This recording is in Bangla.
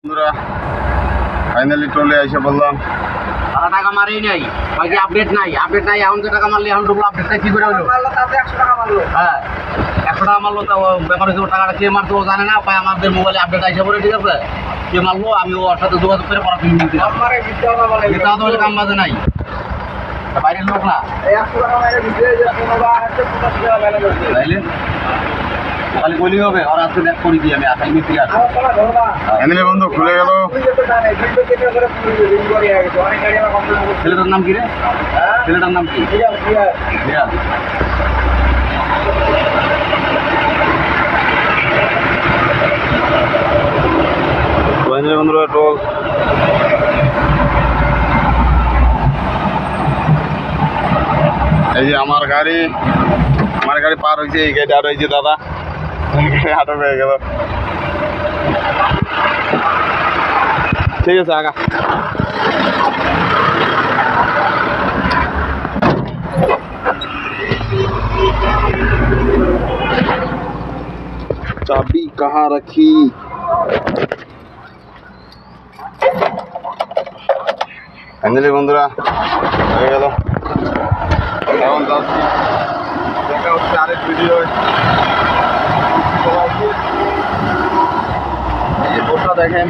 বন্ধুরা ফাইনালি ট্রলে এসে বললাম তারা টাকা মারেই নাই, বাকি আপডেট নাই এখন যে টাকা মারলি এখন ঢুকলো আপডেটটা কি করে হলো? হ্যাঁ 100 টাকা মারলো, তা ব্যাপার হচ্ছে টাকাটা কে মারতো ও জানে না, পাই আমাদের মোবাইলে আপডেট আইসা পড়ে, ঠিক আছে কে মারলো আমি ওর সাথে যোগাযোগ করে পড়া ফিল্ম দিলাম। এটা তো কাম বাজে নাই, বাইরের লোক না তাইলে খালি বলি হবে আর আজকে দেখ করি দিয়ে আমি আসাই মিস্ত্রি আসি। ফাইনালি বন্ধু খুলে গেল। ছেলেটার নাম কি রে? ছেলেটার নাম কি? বিরাজ। ফাইনালি বন্ধুরা ট্রল এই যে আমার গাড়ি পার হয়েছে, এই গাড়ি আর এই যে দাদা আটক হয়ে গেল। ঠিক আছে আগা চাবি কাহা রাখি। ফাইনালি বন্ধুরা হয়ে গেল, এখন যাচ্ছি, দেখা হচ্ছে আরেক ভিডিও। এই যে বোটটা দেখেন।